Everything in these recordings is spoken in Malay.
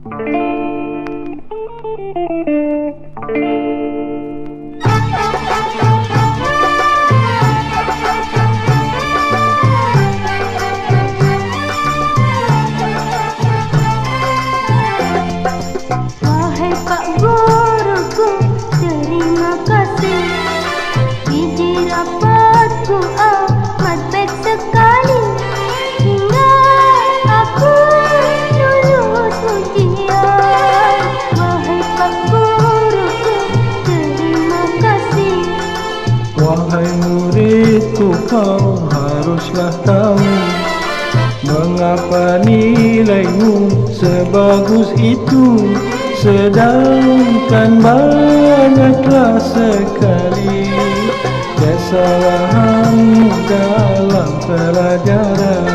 Wahai Pak Guruku, terima kasih. Biji rapatku amat baik sekali, hingga aku lulus ujian. Wahai Pak Guruku, terima kasih. Wahai muridku, kau haruslah tahu mengapa nilaimu sebagus itu, sedangkan banyaklah sekali kesalahanmu dalam pelajaran.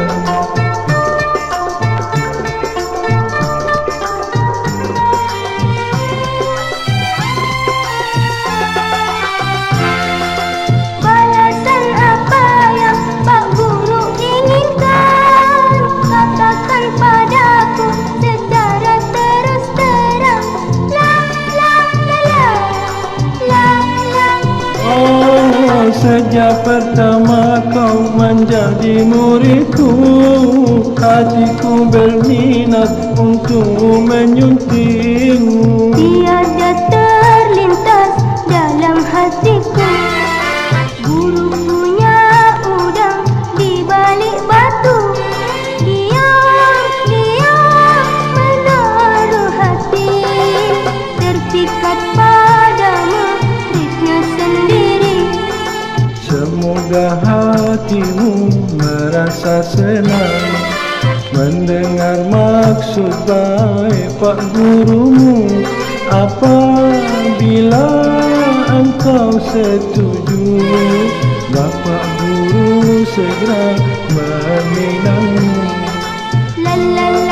Balasan apa yang Pak Guru inginkan? Katakan padaku secara terus terang. La la la la la la. Oh, sejak pertama kau menjadi muridku, hatiku berminat untuk menyuntingmu. Tiada terlintas dalam hatiku, guru punya udang di balik batu. Diam menaruh hati, terpikat padamu muridnya sendiri. Semoga hatimu merasa senang mendengar maksud baik Pak Gurumu. Apabila engkau setuju, Bapak Guru segera meminangmu. La la la